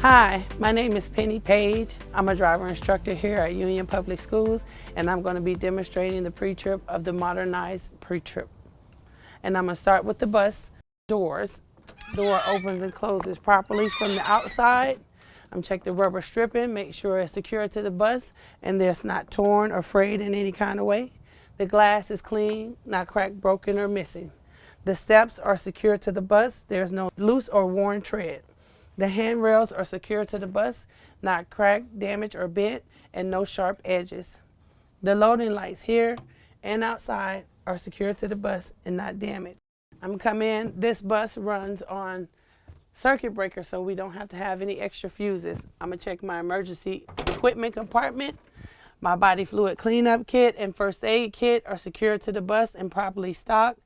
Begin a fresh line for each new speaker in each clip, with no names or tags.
Hi, my name is Penny Page. I'm a driver instructor here at Union Public Schools, and I'm going to be demonstrating the pre-trip of the Modernized pre-trip. And I'm going to start with the bus doors. Door opens and closes properly from the outside. I'm check the rubber stripping, make sure it's secure to the bus and it's not torn or frayed in any kind of way. The glass is clean, not cracked, broken, or missing. The steps are secure to the bus. There's no loose or worn tread. The handrails are secure to the bus, not cracked, damaged, or bent, and no sharp edges. The loading lights here and outside are secure to the bus and not damaged. I'm gonna come in. This bus runs on circuit breaker, so we don't have to have any extra fuses. I'm gonna check my emergency equipment compartment. My body fluid cleanup kit and first aid kit are secured to the bus and properly stocked.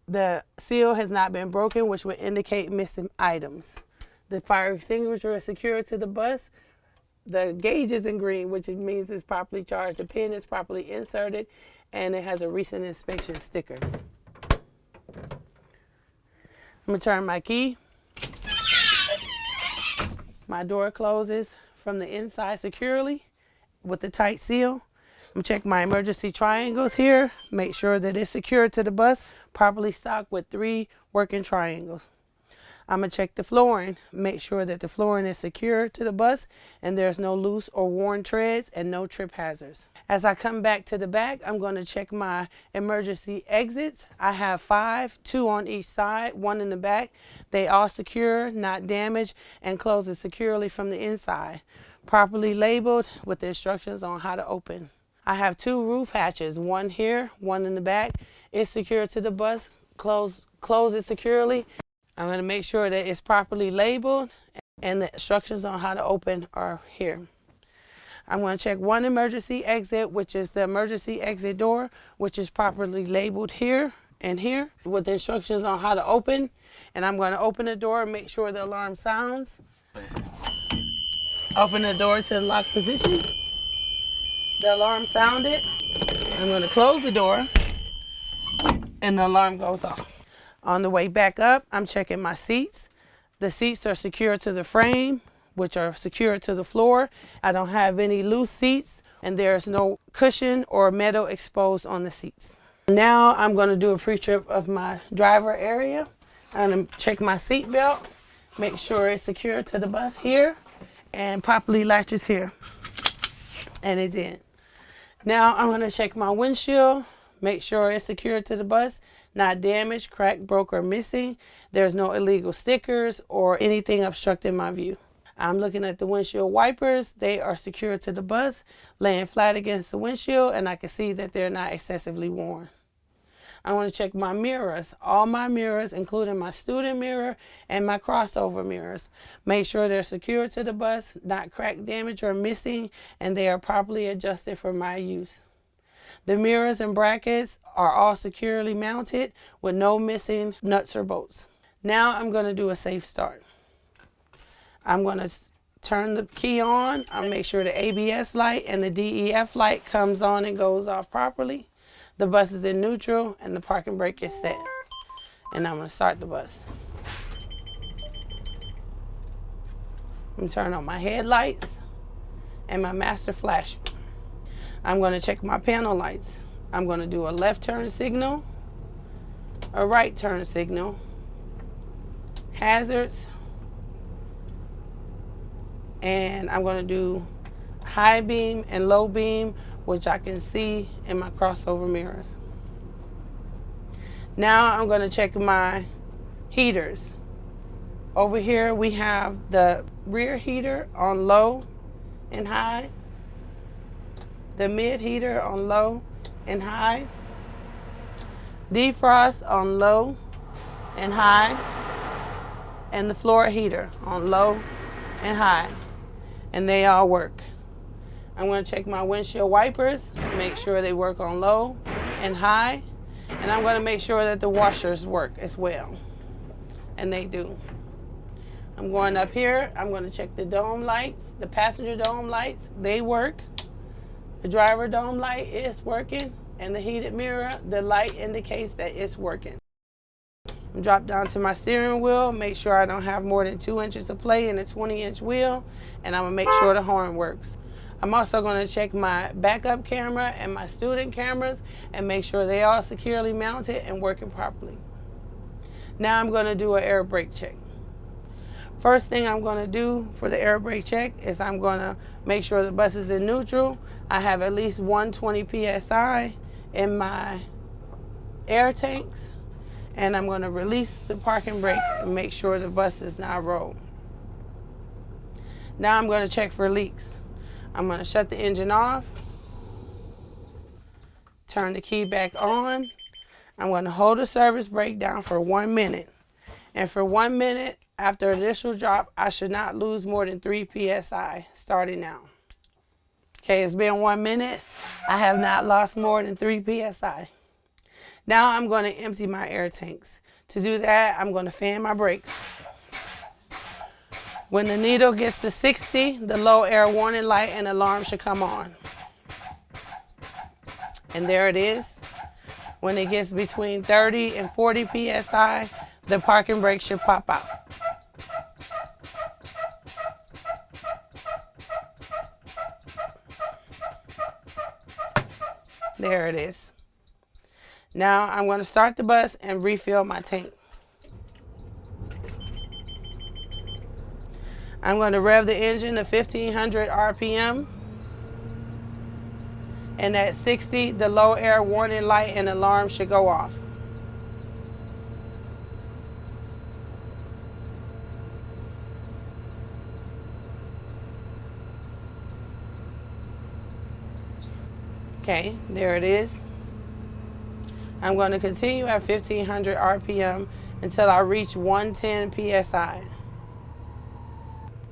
The seal has not been broken, which would indicate missing items. The fire extinguisher is secured to the bus. The gauge is in green, which means it's properly charged. The pin is properly inserted, and it has a recent inspection sticker. I'm gonna turn my key. My door closes from the inside securely with the tight seal. I'm gonna check my emergency triangles here, make sure that it's secured to the bus, properly stocked with 3 working triangles. I'm gonna check the flooring, make sure that the flooring is secure to the bus and there's no loose or worn treads and no trip hazards. As I come back to the back, I'm gonna check my emergency exits. I have 5, 2 on each side, 1 in the back. They all secure, not damaged, and closes securely from the inside. Properly labeled with the instructions on how to open. I have 2 roof hatches, 1 here, 1 in the back. It's secured to the bus, closes securely. I'm going to make sure that it's properly labeled and the instructions on how to open are here. I'm going to check 1 emergency exit, which is the emergency exit door, which is properly labeled here and here with the instructions on how to open. And I'm going to open the door and make sure the alarm sounds. Open the door to the lock position. The alarm sounded. I'm going to close the door and the alarm goes off. On the way back up, I'm checking my seats. The seats are secured to the frame, which are secured to the floor. I don't have any loose seats, and there's no cushion or metal exposed on the seats. Now I'm going to do a pre-trip of my driver area. I'm going to check my seat belt, make sure it's secured to the bus here, and properly latches here. And it's in. Now I'm going to check my windshield, make sure it's secured to the bus, not damaged, cracked, broke, or missing. There's no illegal stickers or anything obstructing my view. I'm looking at the windshield wipers. They are secured to the bus, laying flat against the windshield, and I can see that they're not excessively worn. I want to check my mirrors, all my mirrors, including my student mirror and my crossover mirrors. Make sure they're secured to the bus, not cracked, damaged, or missing, and they are properly adjusted for my use. The mirrors and brackets are all securely mounted with no missing nuts or bolts. Now I'm going to do a safe start. I'm going to turn the key on. I'll make sure the ABS light and the DEF light comes on and goes off properly. The bus is in neutral and the parking brake is set. And I'm going to start the bus. I'm going to turn on my headlights and my master flasher. I'm going to check my panel lights. I'm going to do a left turn signal, a right turn signal, hazards, and I'm going to do high beam and low beam, which I can see in my crossover mirrors. Now I'm going to check my heaters. Over here we have the rear heater on low and high, the mid heater on low and high, defrost on low and high, and the floor heater on low and high, and they all work. I'm going to check my windshield wipers, make sure they work on low and high, and I'm going to make sure that the washers work as well, and they do. I'm going up here, I'm going to check the dome lights, the passenger dome lights, they work. The driver dome light is working, and the heated mirror, the light indicates that it's working. Drop down to my steering wheel, make sure I don't have more than 2 inches of play in a 20-inch wheel, and I'm gonna make sure the horn works. I'm also gonna check my backup camera and my student cameras and make sure they are securely mounted and working properly. Now I'm gonna do an air brake check. First thing I'm gonna do for the air brake check is I'm gonna make sure the bus is in neutral. I have at least 120 PSI in my air tanks, and I'm gonna release the parking brake and make sure the bus is not rolled. Now I'm gonna check for leaks. I'm gonna shut the engine off, turn the key back on. I'm gonna hold the service brake down for 1 minute. And for 1 minute after initial drop, I should not lose more than 3 PSI starting now. Okay, it's been 1 minute. I have not lost more than 3 PSI. Now I'm going to empty my air tanks. To do that, I'm going to fan my brakes. When the needle gets to 60, the low air warning light and alarm should come on. And there it is. When it gets between 30 and 40 PSI, the parking brake should pop out. There it is. Now I'm going to start the bus and refill my tank. I'm going to rev the engine to 1500 RPM. And at 60, the low air warning light and alarm should go off. Okay, there it is. I'm going to continue at 1500 RPM until I reach 110 PSI.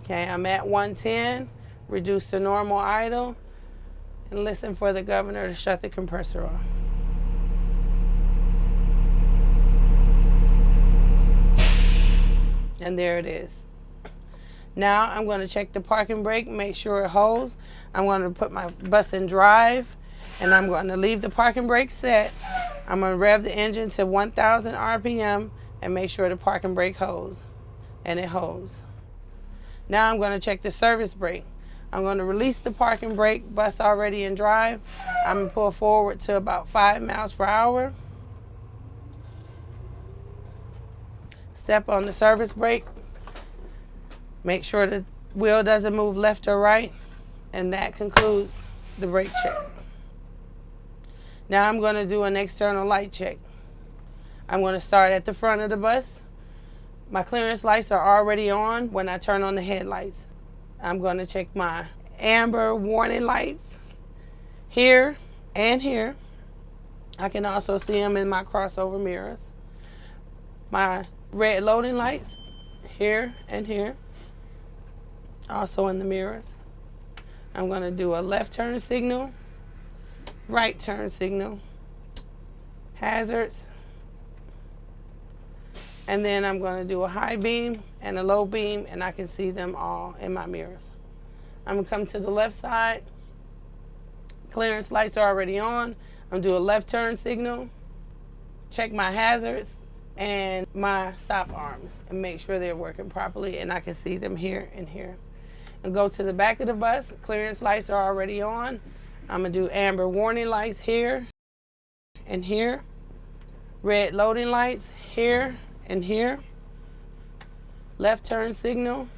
Okay, I'm at 110, reduce to normal idle, and listen for the governor to shut the compressor off. And there it is. Now I'm going to check the parking brake, make sure it holds. I'm going to put my bus in drive, and I'm going to leave the parking brake set. I'm going to rev the engine to 1000 RPM and make sure the parking brake holds. And it holds. Now I'm going to check the service brake. I'm going to release the parking brake, bus already in drive. I'm going to pull forward to about 5 miles per hour. Step on the service brake. Make sure the wheel doesn't move left or right. And that concludes the brake check. Now I'm going to do an external light check. I'm going to start at the front of the bus. My clearance lights are already on when I turn on the headlights. I'm going to check my amber warning lights here and here. I can also see them in my crossover mirrors. My red loading lights here and here, also in the mirrors. I'm going to do a left turn signal, right turn signal, hazards, and then I'm going to do a high beam and a low beam, and I can see them all in my mirrors. I'm going to come to the left side. Clearance lights are already on. I'm going to do a left turn signal, check my hazards and my stop arms and make sure they're working properly, and I can see them here and here. And go to the back of the bus. Clearance lights are already on. I'm going to do amber warning lights here and here. Red loading lights here and here. Left turn signal,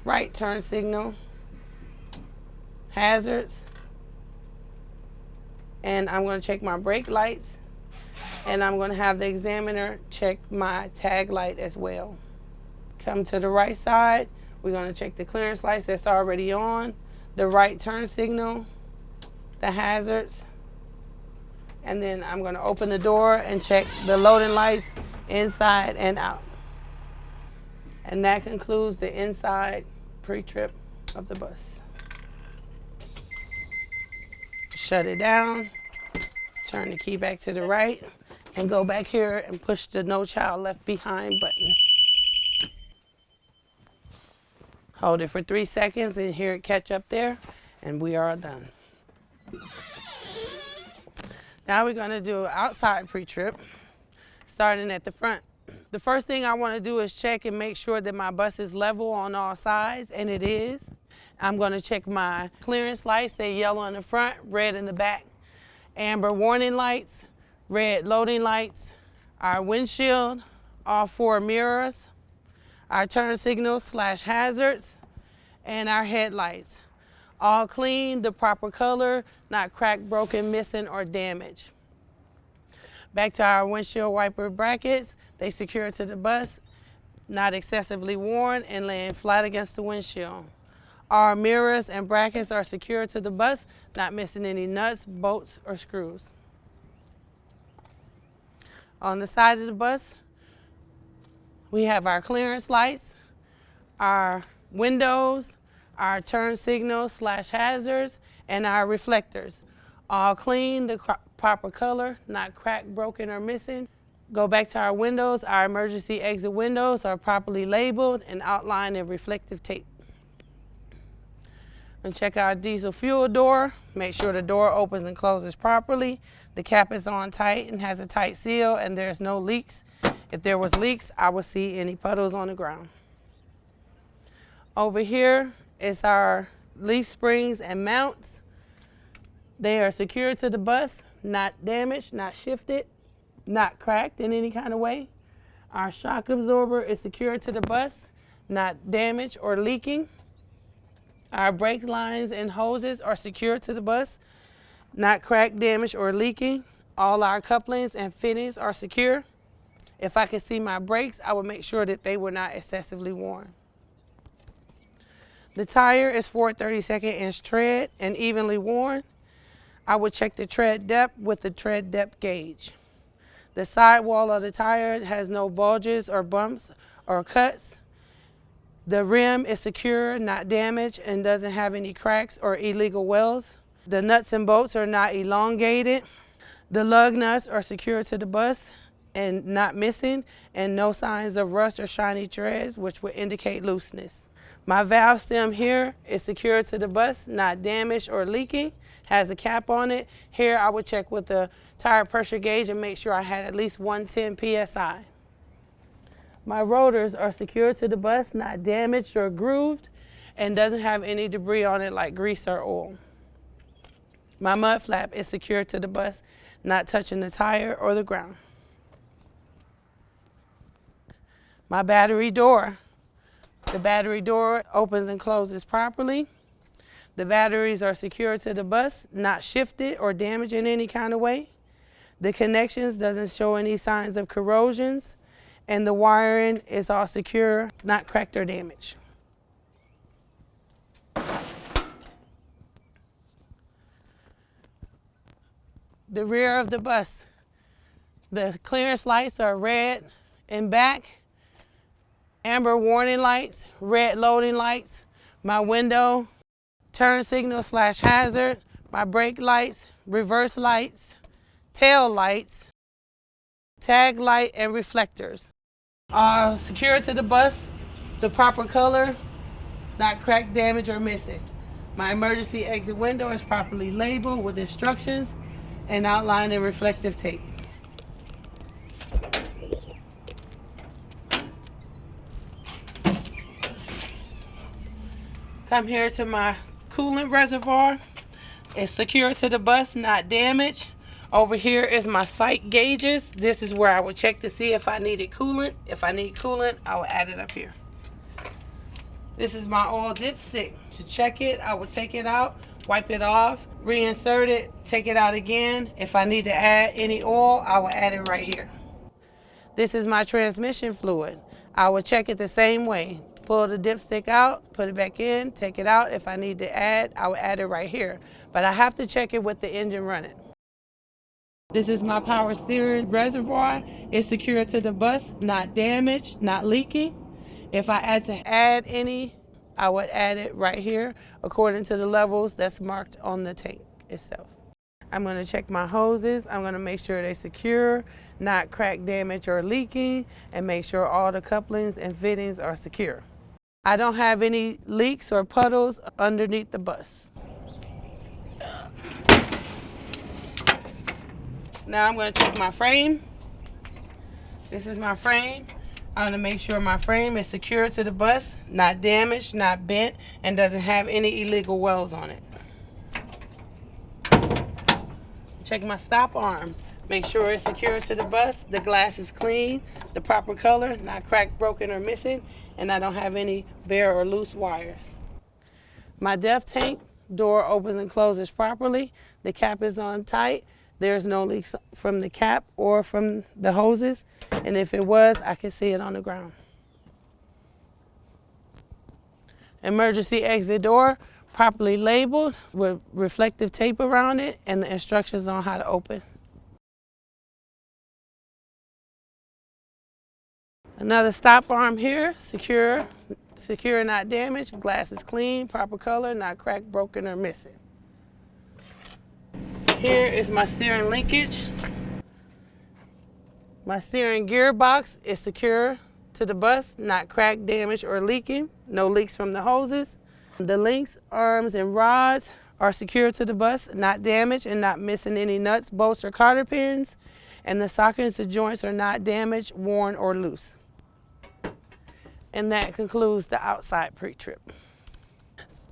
right turn signal, hazards, and I'm going to check my brake lights, and I'm going to have the examiner check my tag light as well. Come to the right side, we're going to check the clearance lights that's already on, the right turn signal, the hazards, and then I'm going to open the door and check the loading lights inside and out. And that concludes the inside pre-trip of the bus. Shut it down, turn the key back to the right, and go back here and push the No Child Left Behind button. Hold it for 3 seconds and hear it catch up there, and we are done. Now we're going to do an outside pre-trip, starting at the front The first thing I want to do is check and make sure that my bus is level on all sides, and it is. I'm going to check my clearance lights. They're yellow in the front, red in the back. Amber warning lights, red loading lights, our windshield, all 4 mirrors, our turn signals / hazards, and our headlights. All clean, the proper color, not cracked, broken, missing, or damaged. Back to our windshield wiper brackets. They secure to the bus, not excessively worn, and laying flat against the windshield. Our mirrors and brackets are secure to the bus, not missing any nuts, bolts, or screws. On the side of the bus, we have our clearance lights, our windows, our turn signals / hazards, and our reflectors. All clean, the proper color, not cracked, broken, or missing. Go back to our windows. Our emergency exit windows are properly labeled and outlined in reflective tape. And check our diesel fuel door. Make sure the door opens and closes properly. The cap is on tight and has a tight seal, and there's no leaks. If there was leaks, I would see any puddles on the ground. Over here is our leaf springs and mounts. They are secured to the bus, not damaged, not shifted, not cracked in any kind of way. Our shock absorber is secured to the bus, not damaged or leaking. Our brake lines and hoses are secured to the bus, not cracked, damaged, or leaking. All our couplings and fittings are secure. If I could see my brakes, I would make sure that they were not excessively worn. The tire is 4/32 inch tread and evenly worn. I would check the tread depth with the tread depth gauge. The sidewall of the tire has no bulges or bumps or cuts. The rim is secure, not damaged, and doesn't have any cracks or illegal welds. The nuts and bolts are not elongated. The lug nuts are secure to the bus and not missing, and no signs of rust or shiny treads, which would indicate looseness. My valve stem here is secured to the bus, not damaged or leaking, has a cap on it. Here I would check with the tire pressure gauge and make sure I had at least 110 PSI. My rotors are secured to the bus, not damaged or grooved, and doesn't have any debris on it like grease or oil. My mud flap is secured to the bus, not touching the tire or the ground. My battery door. The battery door opens and closes properly. The batteries are secured to the bus, not shifted or damaged in any kind of way. The connections doesn't show any signs of corrosions, and the wiring is all secure, not cracked or damaged. The rear of the bus. The clearance lights are red in back, amber warning lights, red loading lights, my window, turn signal / hazard, my brake lights, reverse lights, tail lights, tag light, and reflectors. Secured to the bus, the proper color, not cracked, damaged, or missing. My emergency exit window is properly labeled with instructions and outlined in reflective tape. Come here to my coolant reservoir. It's secured to the bus, not damaged. Over here is my sight gauges. This is where I would check to see if I needed coolant. If I need coolant, I will add it up here. This is my oil dipstick. To check it, I would take it out, wipe it off, reinsert it, take it out again. If I need to add any oil, I will add it right here. This is my transmission fluid. I will check it the same way. Pull the dipstick out, put it back in, take it out. If I need to add, I will add it right here. But I have to check it with the engine running. This is my power steering reservoir. It's secured to the bus, not damaged, not leaking. If I had to add any, I would add it right here according to the levels that's marked on the tank itself. I'm going to check my hoses. I'm going to make sure they're secure, not cracked, damaged, or leaking, and make sure all the couplings and fittings are secure. I don't have any leaks or puddles underneath the bus. Now I'm going to check my frame. This is my frame. I want to make sure my frame is secure to the bus, not damaged, not bent, and doesn't have any illegal welds on it. Check my stop arm. Make sure it's secure to the bus, the glass is clean, the proper color, not cracked, broken, or missing, and I don't have any bare or loose wires. My def tank door opens and closes properly. The cap is on tight. There's no leaks from the cap or from the hoses, and if it was, I can see it on the ground. Emergency exit door, properly labeled with reflective tape around it and the instructions on how to open. Another stop arm here, secure, not damaged, glass is clean, proper color, not cracked, broken, or missing. Here is my steering linkage. My steering gearbox is secure to the bus, not cracked, damaged, or leaking, no leaks from the hoses. The links, arms, and rods are secure to the bus, not damaged and not missing any nuts, bolts, or cotter pins. And the sockets and joints are not damaged, worn, or loose. And that concludes the outside pre-trip.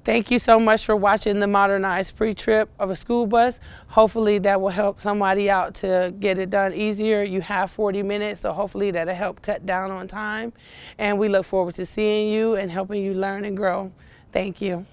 Thank you so much for watching the modernized pre-trip of a school bus. Hopefully that will help somebody out to get it done easier. You have 40 minutes, so hopefully that'll help cut down on time. And we look forward to seeing you and helping you learn and grow. Thank you.